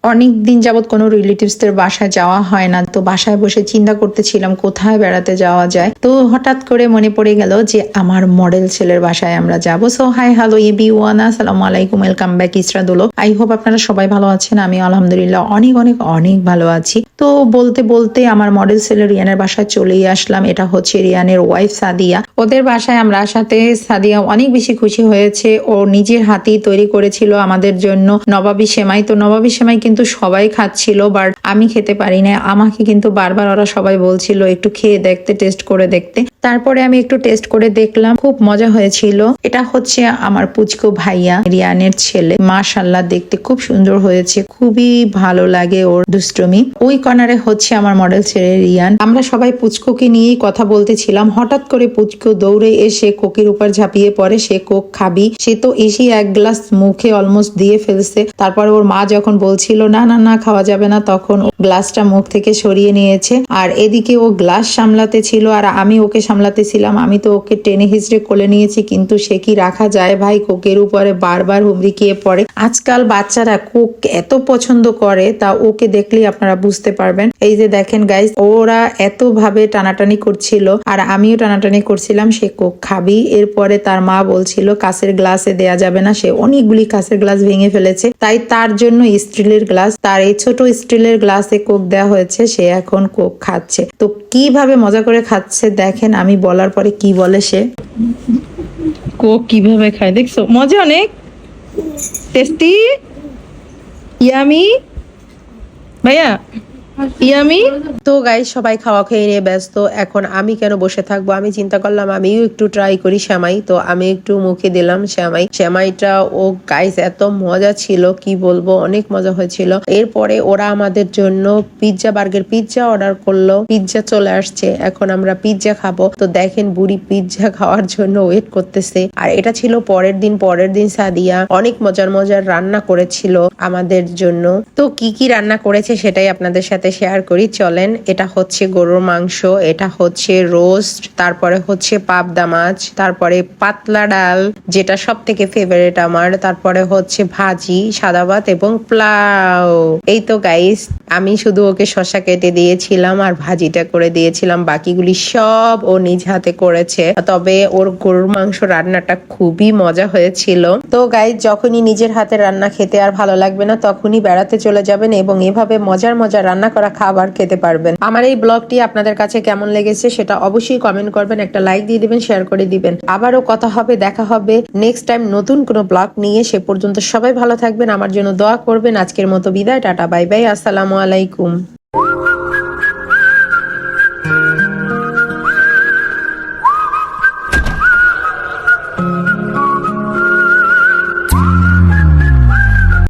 অনেক দিন যাবত কোনো রিলেটিভসদের বাসায় যাওয়া হয় না, তো বাসায় বসে চিন্তা করতেছিলাম কোথায় বেড়াতে যাওয়া যায়। তো হঠাৎ করে মনে পড়ে গেল যে আমার মডেল ছেলের বাসায় আমরা যাব। সো হাই হ্যালো এভরিওয়ান, আসসালামু আলাইকুম, ওয়েলকাম ব্যাক ইসরা দুলো। আই হোপ আপনারা সবাই ভালো আছেন। আমি আলহামদুলিল্লাহ অনেক অনেক অনেক ভালো আছি। তো বলতে বলতে আমার মডেল ছেলে রিয়ানের বাসায় চলেই আসলাম। এটা হচ্ছে রিয়ানের ওয়াইফ সাদিয়া। ওদের বাসায় আমরা আসাতে সাদিয়া অনেক বেশি খুশি হয়েছে। ও নিজের হাতেই তৈরি করেছিল আমাদের জন্য নবাবী সেমাই। তো নবাবী সেমাই কিন্তু সবাই খাচ্ছিল, বাট আমি খেতে পারি না। আমাকে কিন্তু বারবার ওরা সবাই বলছিল একটু খেয়ে দেখতে, টেস্ট করে দেখতে। তারপরে আমি একটু টেস্ট করে দেখলাম, খুব মজা হয়েছিল। এটা হচ্ছে আমার পুচকো ভাইয়া, রিয়ানের ছেলে। মাশাআল্লাহ দেখতে খুব সুন্দর হয়েছে, খুবই ভালো লাগে ওর দুষ্টুমি। ওই কর্নারে হচ্ছে আমার মডেল ছেলে রিয়ান। আমরা সবাই পুচকোকে নিয়েই কথা বলতেছিলাম। হঠাৎ করে পুচকো দৌড়ে এসে কোকের উপর ঝাঁপিয়ে পড়ে। সে কোক খাবি, সে তো এসে এক গ্লাস মুখে অলমোস্ট দিয়ে ফেলছে। তারপর ওর মা যখন বলছিল না না না খাওয়া যাবে না, তখন গ্লাসটা মুখ থেকে সরিয়ে নিয়েছে। আর এদিকে ও গ্লাস সামলাতে ছিল আর আমি ওকে সামলাতেছিলাম। আমি তো ওকে টেনে হিচড়ে কোলে নিয়েছি, কিন্তু সে কি রাখা যায় ভাই, কোকের উপরে বারবার হুমড়িকিয়ে পড়ে। আজকাল বাচ্চারা কোক এত পছন্দ করে, তা ওকে দেখলেই আপনারা বুঝতে পারবেন। এই যে দেখেন গাইস, ওরা এত ভাবে টানাটানি করছিল আর আমিও টানাটানি করছিলাম সে কোক খাবি। এরপরে তার মা বলছিল কাঁচের গ্লাসে দেয়া যাবে না, সে অনেকগুলি কাঁচের গ্লাস ভেঙে ফেলেছে, তাই তার জন্য স্টিলের গ্লাস, তার এই ছোট স্টিলের গ্লাসে কোক দেওয়া হয়েছে। সে এখন কোক খাচ্ছে। তো কিভাবে মজা করে খাচ্ছে দেখেন, আমি বলার পরে কি বলে সে। কোক কিভাবে খায় দেখছো? মজা অনেক, টেস্টি, ইয়ামি ভাইয়া, ইয়ামি। তো গাইস, সবাই খাওয়া খেয়ে নিয়ে ব্যস্ত। এখন আমি কেন বসে থাকবো, আমি চিন্তা করলাম আমিও একটু ট্রাই করি সেমাই। তো আমি একটু মুখে দিলাম সেমাইটা। ও গাইস এত মজা ছিল, কি বলবো, অনেক মজা হয়েছিল। এরপরে ওরা আমাদের জন্য পিৎজা অর্ডার করলো। পিৎজা চলে আসছে, এখন আমরা পিৎজা খাবো। তো দেখেন বুড়ি পিৎজা খাওয়ার জন্য ওয়েট করতেছে। আর এটা ছিল পরের দিন সাদিয়া অনেক মজার মজার রান্না করেছিল আমাদের জন্য। তো কি কি রান্না করেছে সেটাই আপনাদের সাথে শেয়ার করি, চলেন। এটা হচ্ছে গরুর মাংস, এটা হচ্ছে রোস্ট, তারপরে হচ্ছে পাবদা মাছ, তারপরে পাতলা ডাল যেটা সব থেকে ফেভারিট আমার, তারপরে হচ্ছে ভাজি, সাদা ভাত এবং পোলাও। এই তো গাইস, আমি শুধু ওকে শসা কেটে দিয়েছিলাম আর ভাজিটা করে দিয়েছিলাম, বাকিগুলি সব ও নিজ হাতে করেছে। তবে ওর গরুর মাংস রান্নাটা খুবই মজা হয়েছিল। তো গাইস, যখনই নিজের হাতে রান্না খেতে আর ভালো লাগবে না, তখনই বেড়াতে চলে যাবেন এবং এভাবে মজার মজার রান্না করা খাবার খেতে পারবেন। আমার এই ব্লগটি আপনাদের কাছে কেমন লেগেছে সেটা অবশ্যই কমেন্ট করবেন, একটা লাইক দিয়ে দিবেন, শেয়ার করে দিবেন। আবারও কথা হবে, দেখা হবে নেক্সট টাইম নতুন কোনো ব্লগ নিয়ে। সে পর্যন্ত সবাই ভালো থাকবেন, আমার জন্য দোয়া করবেন। আজকের মতো বিদায়, টাটা বাই বাই, আসসালামু আলাইকুম।